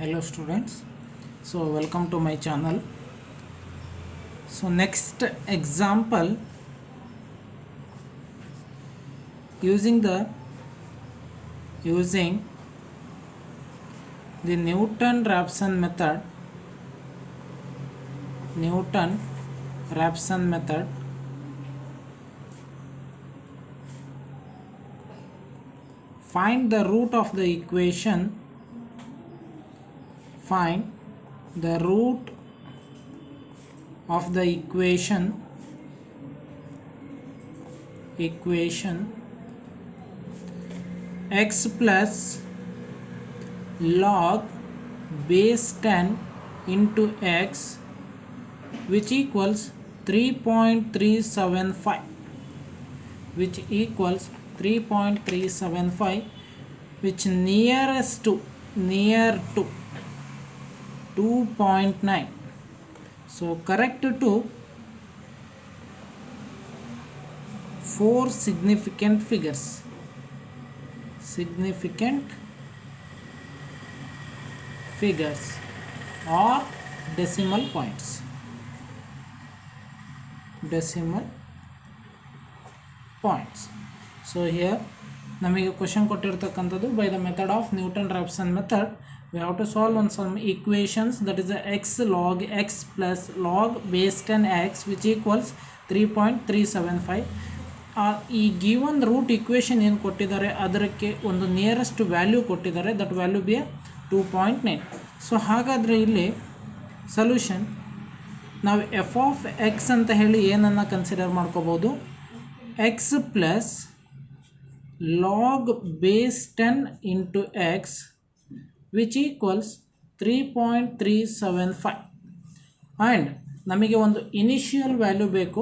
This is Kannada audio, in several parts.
Hello students, so welcome to my channel. So next example, using the Newton-Raphson method, find the root of the equation. Find the root of the equation x plus log base 10 into x, which equals 3.375, which near to 2.9. so correct to 4 significant figures or decimal points. So here ನಮಗೆ question ಕೊಟ್ಟಿರತಕ್ಕಂಥದ್ದು by the method of Newton-Raphson method we have to solve on some equations, that is x log x plus log base 10x which equals 3.375. ಈ ಗಿವನ್ ರೂಟ್ ಇಕ್ವೇಷನ್ ಏನು ಕೊಟ್ಟಿದ್ದಾರೆ ಅದಕ್ಕೆ ಒಂದು ನಿಯರೆಸ್ಟ್ ವ್ಯಾಲ್ಯೂ ಕೊಟ್ಟಿದ್ದಾರೆ, ದಟ್ ವ್ಯಾಲ್ಯೂ ಬಿ 2.9. ಸೊ ಹಾಗಾದರೆ ಇಲ್ಲಿ ಸೊಲ್ಯೂಷನ್ ನಾವು ಎಫ್ ಆಫ್ ಎಕ್ಸ್ ಅಂತ ಹೇಳಿ ಏನನ್ನು ಕನ್ಸಿಡರ್ ಮಾಡ್ಕೋಬೋದು, X plus log base 10 into x which equals 3.375 and ನಮಗೆ ಒಂದು ಇನಿಷಿಯಲ್ ವ್ಯಾಲ್ಯೂ ಬೇಕು.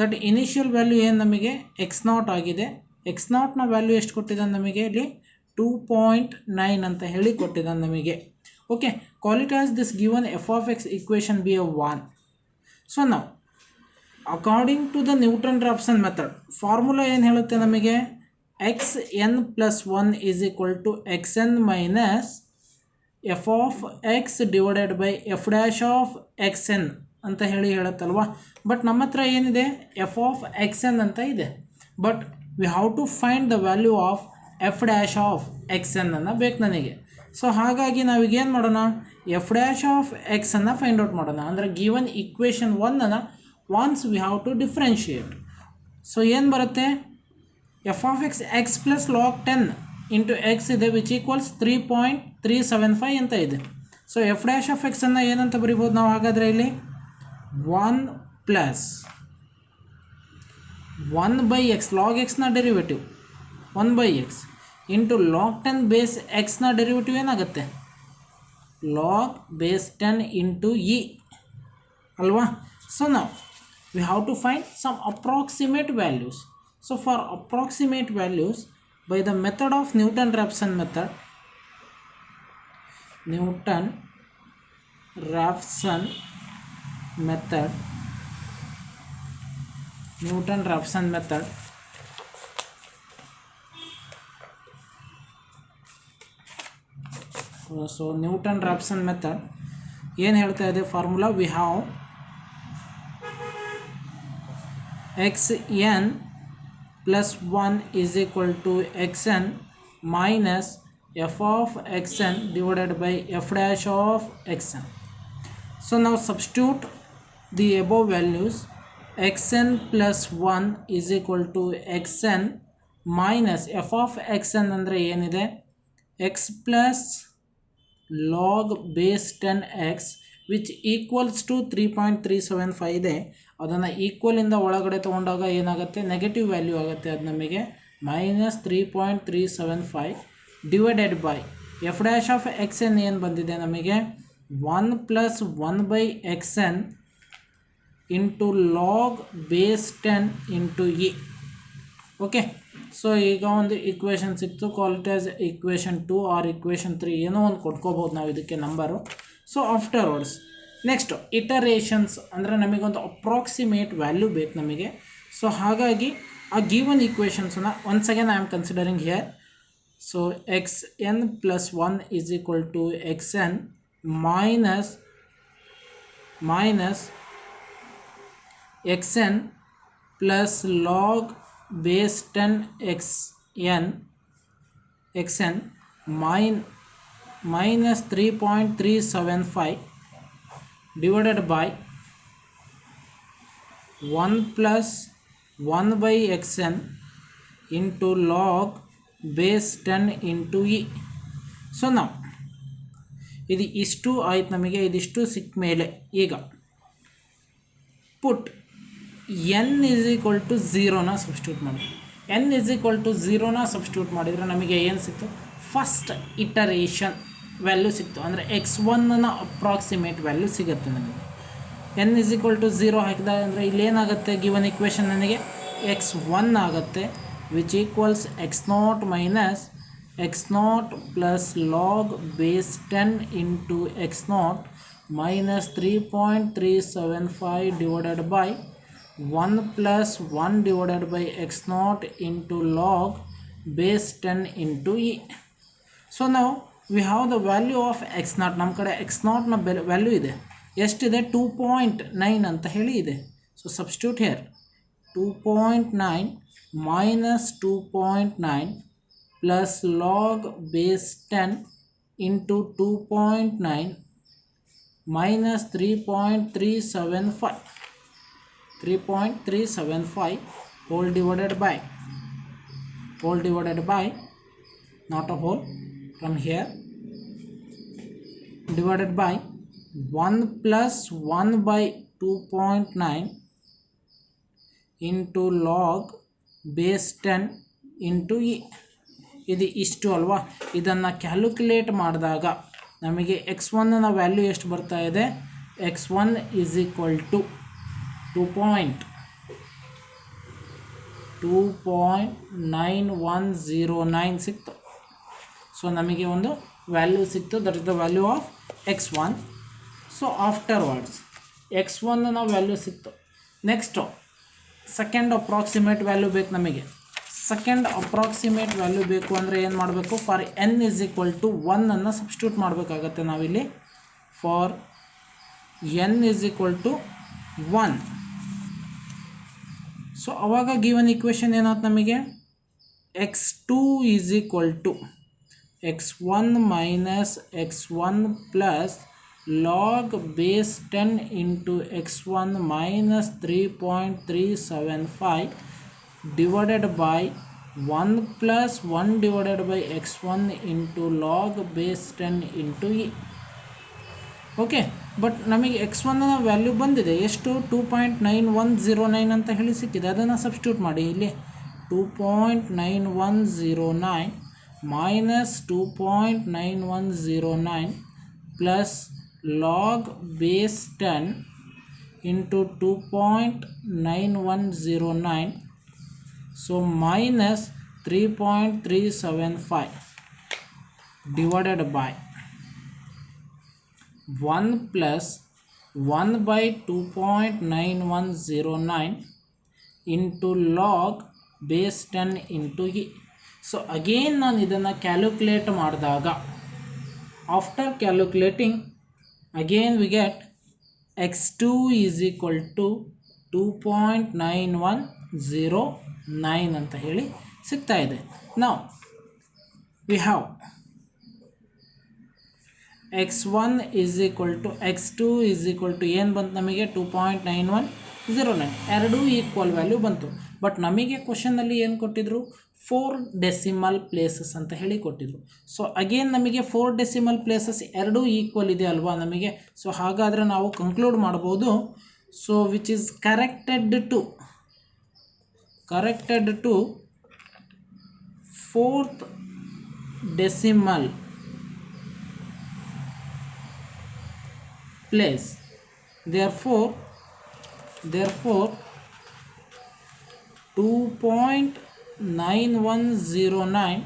ದಟ್ ಇನಿಷಿಯಲ್ ವ್ಯಾಲ್ಯೂ ಏನು ನಮಗೆ x0 ಆಗಿದೆ. x0ನ ವ್ಯಾಲ್ಯೂ ಎಷ್ಟು ಕೊಟ್ಟಿದ್ದಾನೆ ನಮಗೆ ಇಲ್ಲಿ 2.9 ಅಂತ ಹೇಳಿ ಕೊಟ್ಟಿದ್ದಾನೆ ನಮಗೆ. Okay, call it as this given f of x equation B A 1. So ನಾವು according to the Newton Raphson method formula ಏನು ಹೇಳುತ್ತೆ ನಮಗೆ, xn plus 1 is equal to xn minus f of x divided by f dash of xn ಅಂತ ಹೇಳುತ್ತಲ್ವಾ. ಬಟ್ ನಮ್ಮ ಹತ್ರ ಏನಿದೆ ಎಫ್ ಆಫ್ xn ಅಂತ ಇದೆ, but we have to find the value of F dash of xn ಅನ್ನು ಬೇಕು ನನಗೆ. ಸೊ ಹಾಗಾಗಿ ನಾವೀಗೇನು ಮಾಡೋಣ, ಎಫ್ ಡ್ಯಾಶ್ ಆಫ್ ಎಕ್ಸ್ ಅನ್ನು ಫೈಂಡ್ ಔಟ್ ಮಾಡೋಣ. ಅಂದರೆ given equation 1 once we have to differentiate. So ಏನು ಬರುತ್ತೆ, F of X X plus log 10 into X ಇದೆ ವಿಚ್ ಈಕ್ವಲ್ಸ್ 3.375 ಅಂತ ಇದೆ. So F dash of X ಅನ್ನು ಏನಂತ ಬರಿಬೋದು ನಾವು, ಹಾಗಾದರೆ ಇಲ್ಲಿ 1 ಪ್ಲಸ್ 1/x ಲಾಗ್ ಎಕ್ಸ್ನ derivative 1/x into log 10 base ಎಕ್ಸ್ನ ಡೆರಿವೇಟಿವ್ ಏನಾಗುತ್ತೆ, ಲಾಗ್ ಬೇಸ್ 10 ಇಂಟು ಇ ಅಲ್ವಾ. ಸೊ ನಾವು we have to find some approximate values. So for approximate values, by the method of Newton-Raphson method, so Newton-Raphson method ಏನು ಹೇಳ್ತಾ ಇದೆ formula, we have xn plus 1 is equal to xn minus f of xn divided by f dash of xn. So now substitute the above values. xn plus 1 is equal to xn minus f of xn ಅಂದರೆ ಏನಿದೆ, x plus log base 10x which equals to 3.375 ಇದೆ. ಅದನ್ನು ಈಕ್ವಲಿಂದ ಒಳಗಡೆ ತೊಗೊಂಡಾಗ ಏನಾಗುತ್ತೆ, ನೆಗೆಟಿವ್ ವ್ಯಾಲ್ಯೂ ಆಗುತ್ತೆ. ಅದು ನಮಗೆ minus 3.375 divided by F dash of X n ಏನು ಬಂದಿದೆ ನಮಗೆ 1 ಪ್ಲಸ್ 1/xn into log base 10 into e. Okay, so ಈಗ ಒಂದು ಈಕ್ವೇಷನ್ ಸಿಕ್ತು, call it as equation 2 or equation 3 ಏನೋ ಒಂದು ಕೊಟ್ಕೋಬೋದು ನಾವು ಇದಕ್ಕೆ number. So afterwards next iterations ಅಂದರೆ ನಮಗೊಂದು ಅಪ್ರಾಕ್ಸಿಮೇಟ್ ವ್ಯಾಲ್ಯೂ ಬೇಕು ನಮಗೆ. ಸೊ ಹಾಗಾಗಿ ಆ ಗಿವನ್ ಈಕ್ವೇಷನ್ಸನ್ನು once again I am considering here. So xn plus 1 is equal to xn minus xn plus log base 10 xn minus 3.375 divided by 1 plus 1 by xn into log base 10 into e. So ನಾವು ಇದು ಇಷ್ಟು ಆಯ್ತು, ನಮಗೆ ಇದಿಷ್ಟು ಸಿಕ್ಕ ಮೇಲೆ ಈಗ put n is equal to ಝೀರೋನ ಸಬ್ಸ್ಟಿಟ್ಯೂಟ್ ಮಾಡಿ. n ಇಸ್ ಈಕ್ವಲ್ ಟು ಝೀರೋನ ಸಬ್ಸ್ಟಿಟ್ಯೂಟ್ ಮಾಡಿದರೆ ನಮಗೆ ಏನು ಸಿಕ್ತು? ಫಸ್ಟ್ ಇಟರೇಷನ್ ವ್ಯಾಲ್ಯೂ ಸಿಕ್ತು, ಅಂದರೆ x1ನ ಅಪ್ರಾಕ್ಸಿಮೇಟ್ ವ್ಯಾಲ್ಯೂ ಸಿಗುತ್ತೆ ನಮಗೆ. n is equal to zero ಹಾಕಿದಾಗ ಅಂದರೆ ಇಲ್ಲೇನಾಗುತ್ತೆ? ಗಿವನ್ ಇಕ್ವೇಷನ್ ನನಗೆ x1 ಆಗುತ್ತೆ, which equals x0 minus x0 plus log base 10 into x0 minus 3.375 divided by 1 plus 1 divided by x0 into log base 10 into e. So now we have the value of x0. ನಮ್ಮ ಕಡೆ x0 ನ ವ್ಯಾಲ್ಯೂ ಇದೆ, ಎಷ್ಟಿದೆ? 2.9 ಅಂತ ಹೇಳಿ ಇದೆ. So substitute here 2.9 minus 2.9 plus log base 10 into 2.9 minus 3.375 whole divided by not a whole, from here divided by 1 plus 1 by 2.9 into log base 10 into e. ಇದು ಇಷ್ಟು ಅಲ್ವಾ? ಇದನ್ನು ಕ್ಯಾಲ್ಕುಲೇಟ್ ಮಾಡಿದಾಗ ನಮಗೆ x1ನ ವ್ಯಾಲ್ಯೂ ಎಷ್ಟು ಬರ್ತಾ ಇದೆ? x1 is equal to 2.9109 ಸಿಕ್ತು. ಸೊ ನಮಗೆ ಒಂದು ವ್ಯಾಲ್ಯೂ ಸಿಕ್ತು, that is the value of x1. So afterwards x1ನ ವ್ಯಾಲ್ಯೂ ಸಿಕ್ತು. ನೆಕ್ಸ್ಟು ಸೆಕೆಂಡ್ ಅಪ್ರಾಕ್ಸಿಮೇಟ್ ವ್ಯಾಲ್ಯೂ ಬೇಕು ನಮಗೆ. ಸೆಕೆಂಡ್ ಅಪ್ರಾಕ್ಸಿಮೇಟ್ ವ್ಯಾಲ್ಯೂ ಬೇಕು ಅಂದರೆ ಏನು ಮಾಡಬೇಕು? For n is equal to 1 ಅನ್ನು ಸಬ್ಸ್ಟಿಟ್ಯೂಟ್ ಮಾಡಬೇಕಾಗತ್ತೆ ನಾವಿಲ್ಲಿ. For n is equal to 1. So ಅವಾಗ ಗಿವನ್ ಇಕ್ವೇಷನ್ ಏನಾಯ್ತು ನಮಗೆ? x2 is equal to x1 minus x1 plus log base 10 into x1 minus 3.375 divided by 1 plus 1 divided by x1 into log base 10 into e. Okay, but ನಮಗೆ x1ನ ವ್ಯಾಲ್ಯೂ ಬಂದಿದೆ ಎಷ್ಟು? 2.9109 ಅಂತ ಹೇಳಿ ಸಿಕ್ಕಿದೆ. ಅದನ್ನು ಸಬ್ಸ್ಟಿಟ್ಯೂಟ್ ಮಾಡಿ ಇಲ್ಲಿ. 2.9109 minus 2.9109 plus log base 10 into 2.9109, so minus 3.375 divided by 1 plus 1 by 2.9109 into log base 10 into e. So again ನಾನು ಇದನ್ನು ಕ್ಯಾಲ್ಕುಲೇಟ್ ಮಾಡಿದಾಗ, after calculating again we get x2 is equal to 2.9109 ಅಂತ ಹೇಳಿ ಸಿಗ್ತಾ ಇದೆ. Now we have x1 is equal to x2 is equal to ಏನು ಬಂತು ನಮಗೆ? 2.9109. ಎರಡೂ ಈಕ್ವಲ್ ವ್ಯಾಲ್ಯೂ ಬಂತು. ಬಟ್ ನಮಗೆ ಕ್ವಶನಲ್ಲಿ ಏನು ಕೊಟ್ಟಿದ್ರು? 4 ಡೆಸಿಮಲ್ ಪ್ಲೇಸಸ್ ಅಂತ ಹೇಳಿ ಕೊಟ್ಟಿದ್ರು. ಸೊ ಅಗೇನ್ ನಮಗೆ 4 ಡೆಸಿಮಲ್ ಪ್ಲೇಸಸ್ ಎರಡೂ ಈಕ್ವಲ್ ಇದೆ ಅಲ್ವಾ ನಮಗೆ? ಸೊ ಹಾಗಾದರೆ ನಾವು ಕಂಕ್ಲೂಡ್ ಮಾಡ್ಬೋದು. So which is corrected to 4th decimal place. therefore 2.9109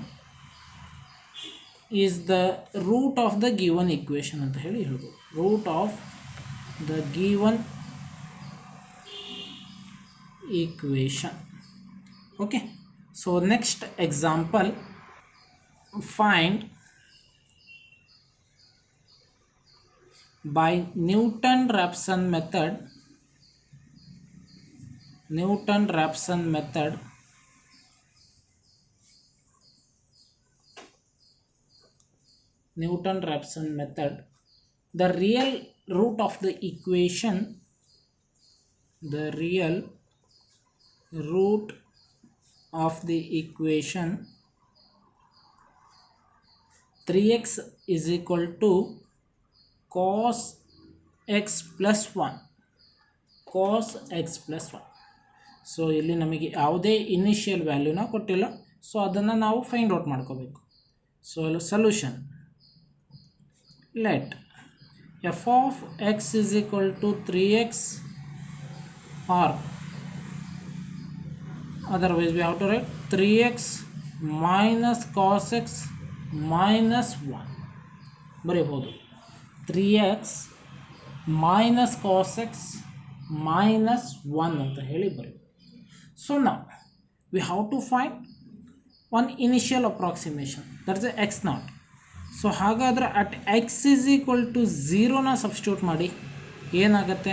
is the root of the given equation ಅಂತ ಹೇಳಿ ಹೇಳ್ಬೋದು. root of the given equation. okay, so next example, find by Newton-Raphson method, the real root of the equation, the real root of the equation 3x is equal to cos x plus 1, cos x plus 1. So ಇಲ್ಲಿ ನಮಗೆ ಯಾವುದೇ ಇನಿಷಿಯಲ್ ವ್ಯಾಲ್ಯೂನ ಕೊಟ್ಟಿಲ್ಲ, ಸೊ ಅದನ್ನು ನಾವು ಫೈಂಡ್ ಔಟ್ ಮಾಡ್ಕೋಬೇಕು. So solution, let f of x is equal to 3x, or otherwise we have to write 3x minus cos x minus 1 ಬರೀಬಹುದು. 3x minus cos x minus 1 ಅಂತ ಹೇಳಿ ಬರೀ. So now we have to find one initial approximation, that is x naught. So ಹಾಗಾದರೆ at x is equal to 0ನ ಸಬ್ಸ್ಟಿಟ್ಯೂಟ್ ಮಾಡಿ ಏನಾಗುತ್ತೆ,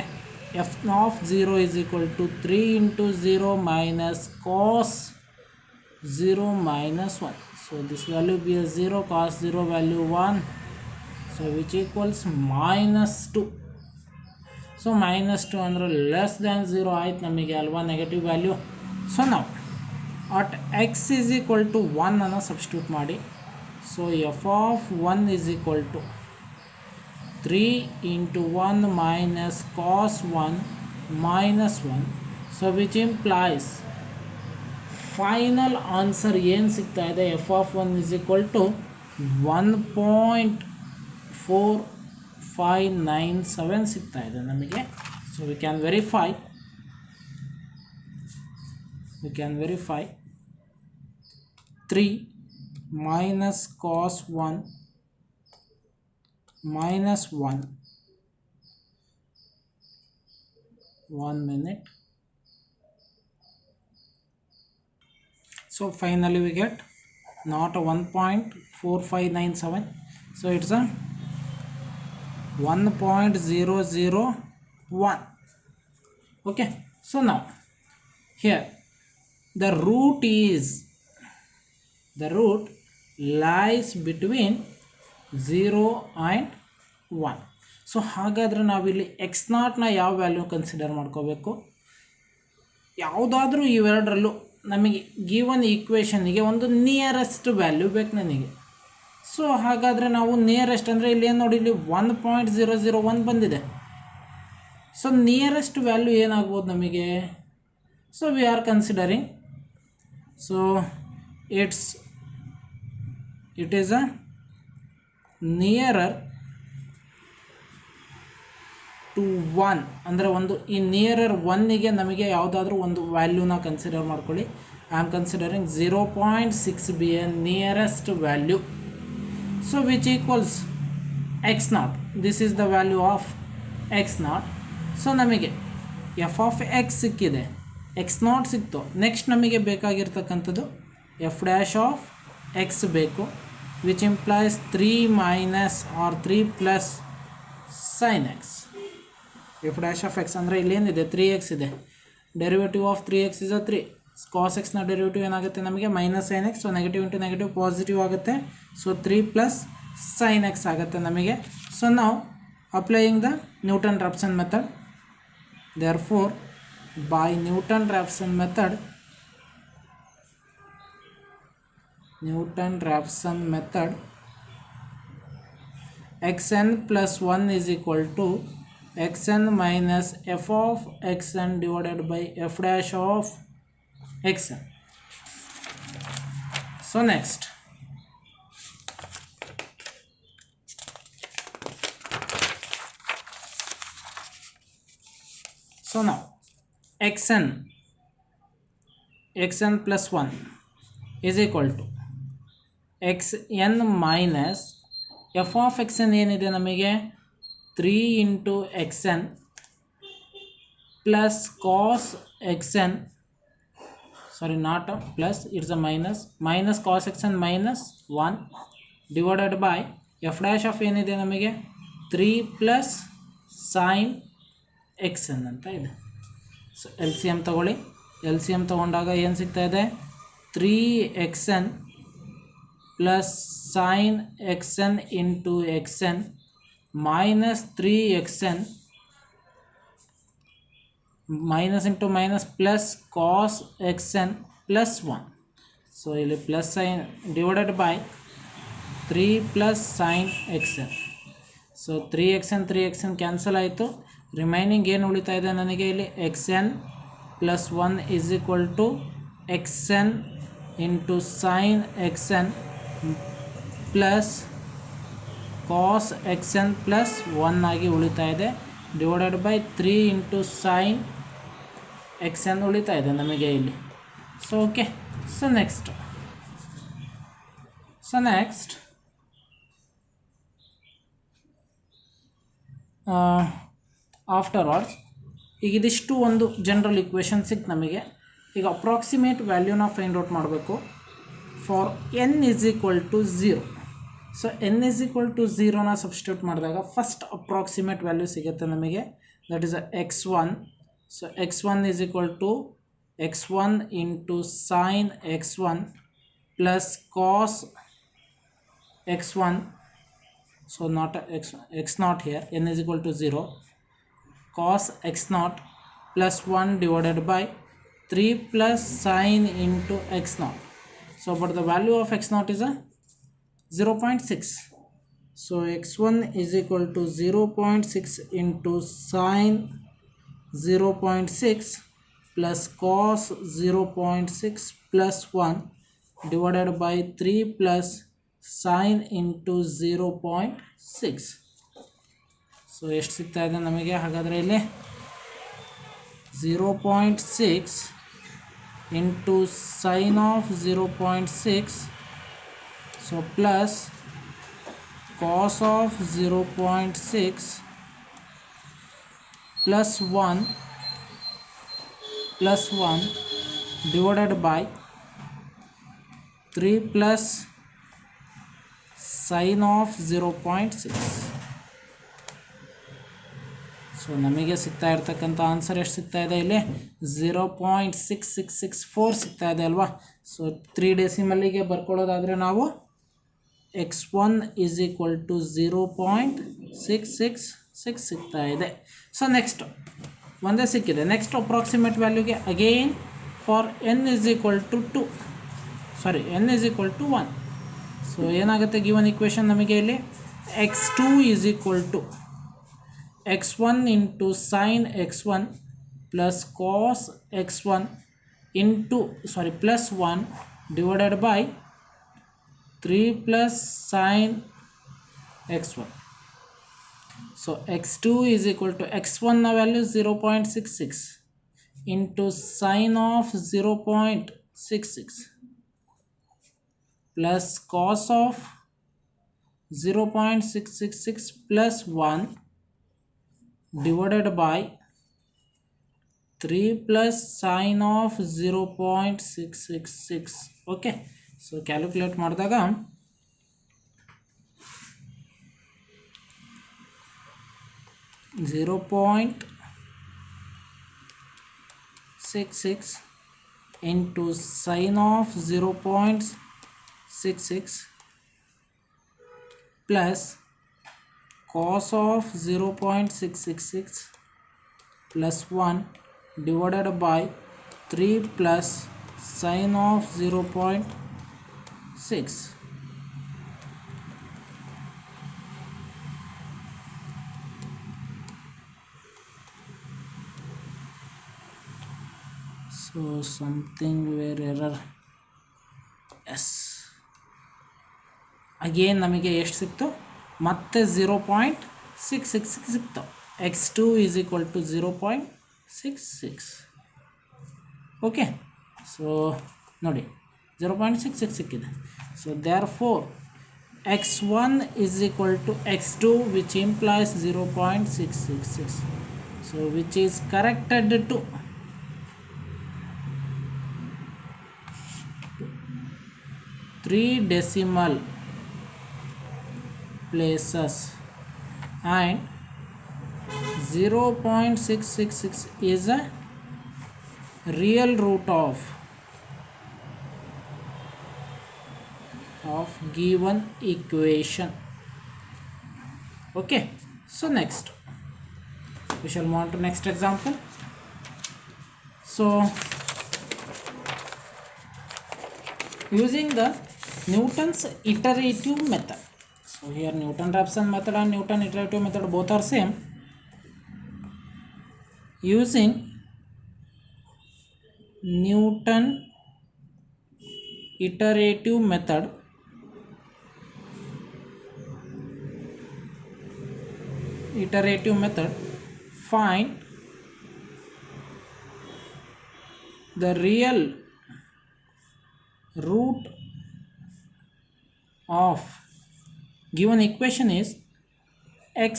f of 0 is equal to 3 into 0 minus cos 0 minus 1. So this value be a 0, cos 0 value 1, so which equals minus 2. So minus 2 ಅಂದರೆ ಲೆಸ್ ದ್ಯಾನ್ 0 ಆಯ್ತು ನಮಗೆ ಅಲ್ವಾ, ನೆಗೆಟಿವ್ ವ್ಯಾಲ್ಯೂ. ಸೊ ನಾವು at x is equal to 1 ಅನ್ನು ಸಬ್ಸ್ಟಿಟ್ಯೂಟ್ ಮಾಡಿ. So f of 1 is equal to 3 into 1 minus cos 1 minus 1. So which implies final answer ಏನು ಸಿಗ್ತಾ ಇದೆ, f of 1 is equal to 1.4597 ಸಿಗ್ತಾ ಇದೆ ನಮಗೆ. So we can verify 3 minus cos 1 minus 1, 1 minute. So finally we get not a 1.4597, so it's a 1.001. okay, so now here the root lies between 0 and 1. So ಹಾಗಾದರೆ ನಾವಿಲ್ಲಿ ಎಕ್ಸ್ ನಾಟ್ನ ಯಾವ ವ್ಯಾಲ್ಯೂ ಕನ್ಸಿಡರ್ ಮಾಡ್ಕೋಬೇಕು, ಯಾವುದಾದ್ರೂ ಇವೆರಡರಲ್ಲೂ ನಮಗೆ ಗಿವನ್ ಈಕ್ವೇಷನ್ನಿಗೆ ಒಂದು ನಿಯರೆಸ್ಟ್ ವ್ಯಾಲ್ಯೂ ಬೇಕು ನನಗೆ. ಸೊ ಹಾಗಾದರೆ ನಾವು ನಿಯರೆಸ್ಟ್ ಅಂದರೆ ಇಲ್ಲಿ ಏನು ನೋಡಿ, ಇಲ್ಲಿ 1.001 ಬಂದಿದೆ. ಸೊ ನಿಯರೆಸ್ಟ್ ವ್ಯಾಲ್ಯೂ ಏನಾಗ್ಬೋದು ನಮಗೆ, so we are considering, so it is a nearer to 1 ಅಂದರೆ ಒಂದು ಈ ನಿಯರರ್ 1ಗೆ ನಮಗೆ ಯಾವುದಾದ್ರೂ ಒಂದು ವ್ಯಾಲ್ಯೂನ ಕನ್ಸಿಡರ್ ಮಾಡ್ಕೊಳ್ಳಿ. I am considering 0.6 B A nearest value. So which equals X not, this is the value of X not. So ನಮಗೆ ಎಫ್ ಆಫ್ ಎಕ್ಸ್ ಸಿಕ್ಕಿದೆ, ಎಕ್ಸ್ ನಾಟ್ ಸಿಕ್ತು. ನೆಕ್ಸ್ಟ್ ನಮಗೆ ಬೇಕಾಗಿರ್ತಕ್ಕಂಥದ್ದು ಎಫ್ ಡ್ಯಾಶ್ ಆಫ್ ಎಕ್ಸ್ ಬೇಕು, which implies 3 minus or 3 plus sin x. f dash of x ಅಂದರೆ ಇಲ್ಲೇನಿದೆ 3x ಇದೆ, derivative of 3x is a 3, cos x ನ ಡೆರಿವೇಟಿವ್ ಏನಾಗುತ್ತೆ ನಮಗೆ minus sin x, so negative into negative positive ಆಗುತ್ತೆ. ಸೊ 3 ಪ್ಲಸ್ sin x ಆಗುತ್ತೆ ನಮಗೆ. ಸೊ ನಾವು applying the Newton-Raphson method, therefore by Newton-Raphson method xn plus 1 is equal to xn minus f of xn divided by f dash of xn. So next, so now xn plus 1 is equal to xn minus f of xn ಏನಿದೆ ನಮಗೆ 3 into xn plus cos xn, sorry not a plus, it's a minus cos xn minus 1 divided by f dash of ಏನಿದೆ ನಮಗೆ 3 ಪ್ಲಸ್ ಸೈನ್ ಎಕ್ಸ್ ಎನ್ ಅಂತ ಇದೆ. ಸೊ ಎಲ್ ಸಿ ಎಮ್ ತೊಗೊಳ್ಳಿ. ಎಲ್ ಸಿ ಎಮ್ ತೊಗೊಂಡಾಗ ಏನು ಸಿಗ್ತಾ ಇದೆ? 3xn plus sine x n into x N minus 3xn minus into minus plus cos x N plus 1. So ಇಲ್ಲಿ plus sine divided by 3 plus sine x n. So 3xn cancel ಆಯಿತು. ರಿಮೈನಿಂಗ್ ಏನು ಉಳಿತಾ ಇದೆ ನನಗೆ ಇಲ್ಲಿ? X N plus 1 is equal to X n into sine x N plus cos x N plus 1 ಆಗಿ ಉಳಿತಾ ಇದೆ, divided by 3 into sine x n ಉಳಿತಾ ಇದೆ ನಮಗೆ ಇಲ್ಲಿ. So okay. So next afterwards ಈಗ ಇದಿಷ್ಟು ಒಂದು ಜನರಲ್ ಇಕ್ವೇಷನ್ ಸಿಕ್ತು ನಮಗೆ. ಈಗ ಅಪ್ರಾಕ್ಸಿಮೇಟ್ ವ್ಯಾಲ್ಯೂನ ಫೈಂಡ್ ಔಟ್ ಮಾಡಬೇಕು for n is equal to 0. So n is equal to 0ನ ಸಬ್ಸ್ಟಿಟ್ಯೂಟ್ ಮಾಡಿದಾಗ ಫಸ್ಟ್ ಅಪ್ರಾಕ್ಸಿಮೇಟ್ ವ್ಯಾಲ್ಯೂ ಸಿಗುತ್ತೆ ನಮಗೆ, that is x1. So x1 is equal to x1 into sine x1 plus cos x1. So not x naught here, n is equal to 0, cos x naught plus 1 divided by 3 plus sin into x naught. So but the value of x naught is a 0.6. So x1 is equal to 0.6 into sin 0.6 plus cos 0.6 plus 1 divided by 3 plus sin into 0.6. So ಎಷ್ಟು ಸಿಗ್ತಾ ಇದೆ ನಮಗೆ? ಹಾಗಾದರೆ ಇಲ್ಲಿ 0.6 into sine of 0.6, so plus cos of 0.6 plus 1 divided by 3 plus sine of 0.6. So ನಮಗೆ ಸಿಗ್ತಾ ಇರ್ತಕ್ಕಂಥ ಆನ್ಸರ್ ಎಷ್ಟು ಸಿಗ್ತಾ ಇದೆ ಇಲ್ಲಿ? 0.6664 ಸಿಗ್ತಾ ಇದೆ ಅಲ್ವಾ? ಸೊ 3 ಡೆಸಿಮಲ್ಲಿಗೆ ಬರ್ಕೊಳ್ಳೋದಾದರೆ ನಾವು x1 ಈಸ್ ಈಕ್ವಲ್ ಟು 0.666 ಸಿಗ್ತಾ ಇದೆ. ಸೊ ನೆಕ್ಸ್ಟ್ ಒಂದೇ ಸಿಕ್ಕಿದೆ. ನೆಕ್ಸ್ಟ್ ಅಪ್ರಾಕ್ಸಿಮೇಟ್ ವ್ಯಾಲ್ಯೂಗೆ again for n is equal to 1. So ಏನಾಗುತ್ತೆ ಗಿವನ್ ಇಕ್ವೇಷನ್ ನಮಗೆ ಇಲ್ಲಿ? x2 is equal to x1 into sin x1 plus cos x1 plus 1 divided by 3 plus sin x1. So x2 is equal to x1 na value 0.66 into sin of 0.66 plus cos of 0.666 plus 1 divided by 3 plus sin of 0.666. okay, so calculate ಮಾಡಿದಾಗ 0.66 into sin of 0.66 plus cos of 0.666 plus 1 divided by 3 plus sin of 0.6. So something where error. Yes, again ನಮಗೆ ಎಷ್ಟು ಸಿಕ್ತು? ಮತ್ತೆ 0.666 ಸಿಕ್ತು. x2 is equal to 0.66. Okay, so ನೋಡಿ 0.66 ಸಿಕ್ಕಿದೆ. So therefore x1 is equal to x2 which implies 0.666. so which is corrected to 3 decimal places and 0.666 is a real root of given equation. Okay, so next we shall move on to next example. So using the Newton's iterative method. So here Newton-Raphson method and Newton iterative method both are same. Using Newton iterative method, find the real root of given equation is x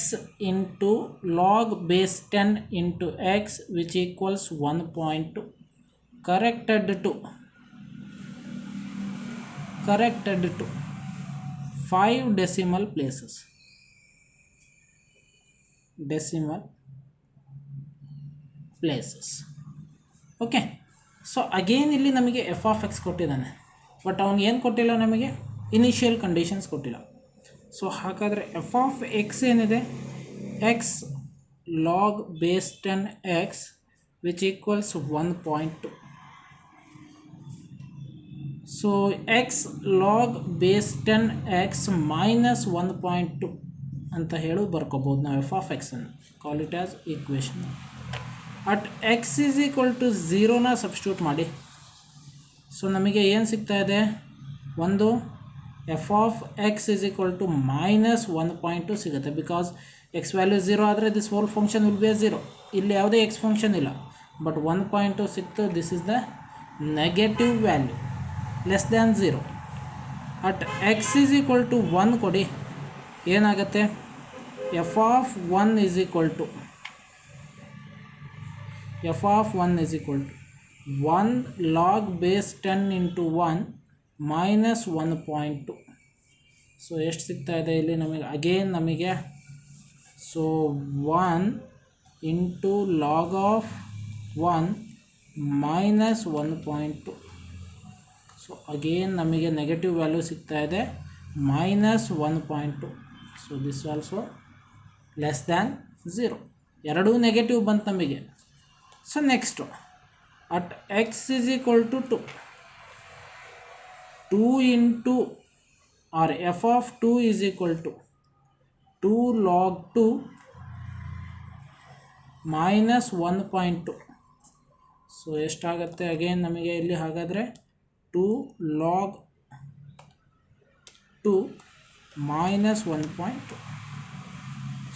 into log base 10 into x, which equals 1.2, corrected to 5 decimal places. Okay, so again ಇಲ್ಲಿ ನಮಗೆ f of x ಕೊಟ್ಟಿದ್ದಾನೆ, ಬಟ್ ಅವನು ಏನು ಕೊಟ್ಟಿಲ್ಲ, ನಮಗೆ ಇನಿಷಿಯಲ್ ಕಂಡೀಷನ್ಸ್ ಕೊಟ್ಟಿಲ್ಲ. ಸೊ ಹಾಗಾದರೆ f of x ಏನಿದೆ, x log base 10x which equals 1.2. So x log base 10x minus 1.2 ಅಂತ ಹೇಳಿ ಬರ್ಕೋಬೋದು ನಾವು f of x ಅನ್ನು. Call it as equation. At x is equal to 0ನ ಸಬ್ಸ್ಟಿಟ್ಯೂಟ್ ಮಾಡಿ. ಸೊ ನಮಗೆ ಏನು ಸಿಗ್ತಾ ಇದೆ, ಒಂದು f of x is equal to minus 1.2 ಸಿಗುತ್ತೆ. ಬಿಕಾಸ್ x ವ್ಯಾಲ್ಯೂ 0 ಆದರೆ this whole function will be 0. ಇಲ್ಲಿ ಯಾವುದೇ x ಫಂಕ್ಷನ್ ಇಲ್ಲ, ಬಟ್ 1.2 ಸಿಕ್ತು. This is the negative value, less than 0. At x is equal to 1 ಕೊಡಿ, ಏನಾಗುತ್ತೆ, f of 1 is equal to 1 log base 10 into 1 minus 1.2. So ಎಷ್ಟು ಸಿಗ್ತಾ ಇದೆ ಇಲ್ಲಿ ನಮಗೆ, ಅಗೇನ್ ನಮಗೆ, so 1 into log of 1 minus 1.2. So again ನಮಗೆ ನೆಗೆಟಿವ್ ವ್ಯಾಲ್ಯೂ ಸಿಗ್ತಾ ಇದೆ, minus 1.2. So this also less than 0. ಎರಡೂ ನೆಗೆಟಿವ್ ಬಂತು ನಮಗೆ. So next at x is equal to 2 into, or f of 2 is equal to 2 log 2 minus 1.2. So ಎಷ್ಟಾಗುತ್ತೆ ಅಗೇನ್ ನಮಗೆ ಇಲ್ಲಿ, ಹಾಗಾದರೆ 2 log 2 minus 1.2.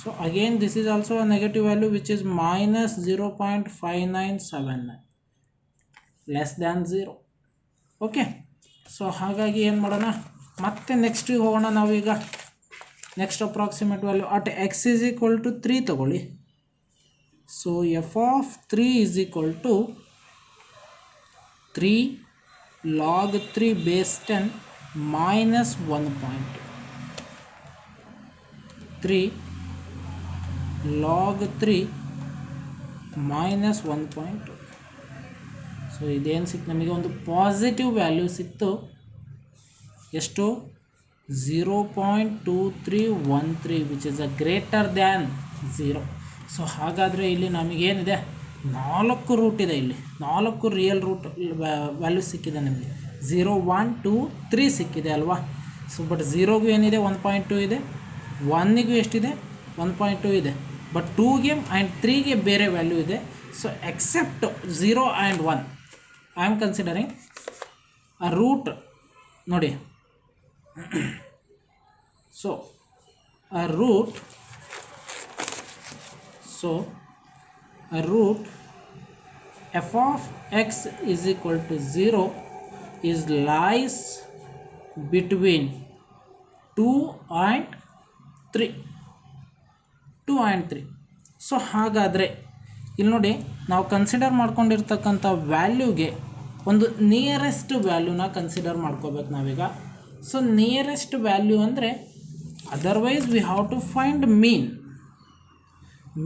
So again this is also a negative value which is minus 0.5979, less than 0. Okay, so ಹಾಗಾಗಿ ಏನು ಮಾಡೋಣ, ಮತ್ತೆ ನೆಕ್ಸ್ಟಿಗೆ ಹೋಗೋಣ ನಾವೀಗ. Next approximate value at x is equal to 3 ತಗೊಳ್ಳಿ. So f of 3 is equal to 3 log 3 base 10 minus 1.2. 3 log 3 minus 1.2. So ಇದೇನು ಸಿಕ್ತು ನಮಗೆ, ಒಂದು ಪಾಸಿಟಿವ್ ವ್ಯಾಲ್ಯೂ ಸಿಕ್ತು. ಎಷ್ಟು, 0.2313 which is a greater than 0. So ಹಾಗಾದರೆ ಇಲ್ಲಿ ನಮಗೇನಿದೆ, 4 ರೂಟ್ ಇದೆ. ಇಲ್ಲಿ 4 ರಿಯಲ್ ರೂಟ್ ವ್ಯಾಲ್ಯೂ ಸಿಕ್ಕಿದೆ ನಮಗೆ. 0, 1, 2, 3 ಸಿಕ್ಕಿದೆ ಅಲ್ವಾ. ಸೊ ಬಟ್ 0ಗೂ ಏನಿದೆ, 1.2 ಇದೆ. 1ಗೂ ಎಷ್ಟಿದೆ, 1.2 ಇದೆ. ಬಟ್ 2ಗೆ ಆ್ಯಂಡ್ 3ಗೆ ಬೇರೆ ವ್ಯಾಲ್ಯೂ ಇದೆ. So except 0 and 1 I am considering a root. ನೋಡಿ, so a root f of x is equal to 0 is lies between 2 and 3. So ಹಾಗಾದರೆ ಇಲ್ಲಿ ನೋಡಿ, ನಾವು ಕನ್ಸಿಡರ್ ಮಾಡ್ಕೊಂಡಿರ್ತಕ್ಕಂಥ ವ್ಯಾಲ್ಯೂಗೆ ಒಂದು ನಿಯರೆಸ್ಟ್ ವ್ಯಾಲ್ಯೂನ ಕನ್ಸಿಡರ್ ಮಾಡ್ಕೋಬೇಕು ನಾವೀಗ. ಸೊ ನಿಯರೆಸ್ಟ್ ವ್ಯಾಲ್ಯೂ ಅಂದರೆ, otherwise we have to find mean.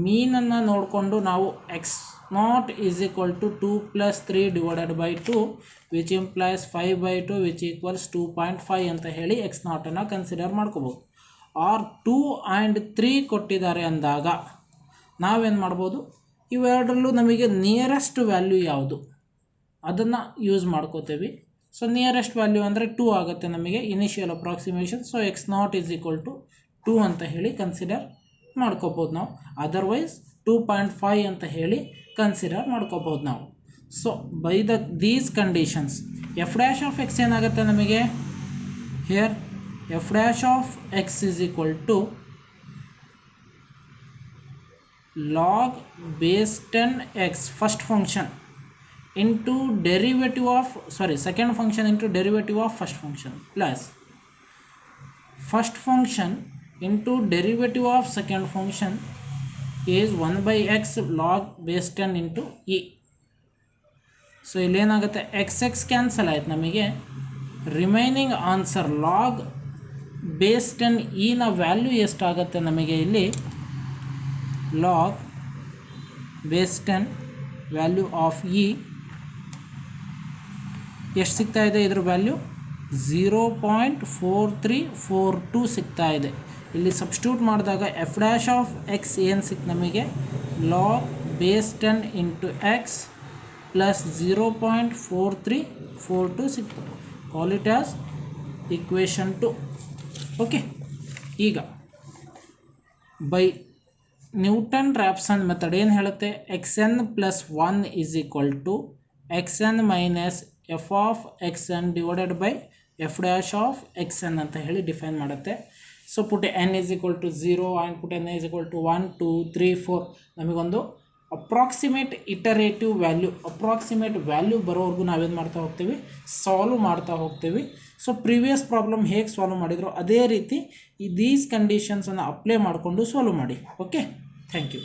ಮೀನನ್ನು ನೋಡಿಕೊಂಡು ನಾವು x naught is equal to 2 + 3 divided by 2 which implies 5/2 which equals 2.5 ಅಂತ ಹೇಳಿ ಎಕ್ಸ್ ನಾಟನ್ನು ಕನ್ಸಿಡರ್ ಮಾಡ್ಕೋಬೋದು. ಆರ್ 2 ಆ್ಯಂಡ್ 3 ಕೊಟ್ಟಿದ್ದಾರೆ ಅಂದಾಗ ನಾವೇನು ಮಾಡ್ಬೋದು, ಇವೆರಡರಲ್ಲೂ ನಮಗೆ ನಿಯರೆಸ್ಟ್ ವ್ಯಾಲ್ಯೂ ಯಾವುದು ಅದನ್ನು ಯೂಸ್ ಮಾಡ್ಕೋತೀವಿ. ಸೊ ನಿಯರೆಸ್ಟ್ ವ್ಯಾಲ್ಯೂ ಅಂದರೆ 2 ಆಗುತ್ತೆ ನಮಗೆ initial approximation. So X naught is equal to 2 ಅಂತ ಹೇಳಿ ಕನ್ಸಿಡರ್ ಮಾಡ್ಕೋಬೋದು ನಾವು. ಅದರ್ವೈಸ್ 2.5 ಅಂತ ಹೇಳಿ ಕನ್ಸಿಡರ್ ಮಾಡ್ಕೋಬೋದು ನಾವು. So by these conditions F dash of X ಏನಾಗುತ್ತೆ ನಮಗೆ, here F dash of X is equal to log base 10x first function into derivative of second function into derivative of first function plus first function into derivative of second function is 1/x log base 10 into e. So ಇಲ್ಲೇನಾಗುತ್ತೆ, ಎಕ್ಸ್ ಎಕ್ಸ್ ಕ್ಯಾನ್ಸಲ್ ಆಯ್ತು, ನಮಗೆ ರಿಮೈನಿಂಗ್ ಆನ್ಸರ್ ಲಾಗ್ ಬೇಸ್ 10 ಇನ ವ್ಯಾಲ್ಯೂ ಎಷ್ಟಾಗುತ್ತೆ ನಮಗೆ ಇಲ್ಲಿ, log base 10 value of E ಎಷ್ಟು ಸಿಗ್ತಾ ಇದೆ, ಇದ್ರ ವ್ಯಾಲ್ಯೂ 0.4342 ಸಿಗ್ತಾ ಇದೆ. ಇಲ್ಲಿ ಸಬ್ಸ್ಟಿಟ್ಯೂಟ್ ಮಾಡಿದಾಗ ಎಫ್ ಡ್ಯಾಶ್ ಆಫ್ ಎಕ್ಸ್ ಏನು ಸಿಕ್ತು ನಮಗೆ, log base 10 into X plus 0.4342 ಸಿಕ್ತು. Call it as equation 2. Okay, ಈಗ ಬೈ ನ್ಯೂಟನ್ ರ್ಯಾಪ್ಸನ್ ಮೆಥಡ್ ಏನು ಹೇಳುತ್ತೆ, X N plus 1 is equal to X N minus F of X N divided by F dash of X N ಅಂತ ಹೇಳಿ ಡಿಫೈನ್ ಮಾಡುತ್ತೆ. So put N is equal to 0 and put N is equal to 1 2 3 4 ನಮಗೊಂದು ಅಪ್ರಾಕ್ಸಿಮೇಟ್ ಇಟರೇಟಿವ್ ವ್ಯಾಲ್ಯೂ ಬರೋವರೆಗೂ ನಾವೇನು ಮಾಡ್ತಾ ಹೋಗ್ತೀವಿ, ಸಾಲ್ವ್ ಮಾಡ್ತಾ ಹೋಗ್ತೀವಿ. ಸೊ ಪ್ರೀವಿಯಸ್ ಪ್ರಾಬ್ಲಮ್ ಹೇಗೆ ಸಾಲ್ವ್ ಮಾಡಿದ್ರು ಅದೇ ರೀತಿ ದೀಸ್ ಕಂಡೀಷನ್ಸನ್ನು ಅಪ್ಲೈ ಮಾಡಿಕೊಂಡು ಸಾಲ್ವ್ ಮಾಡಿ. Okay, thank you.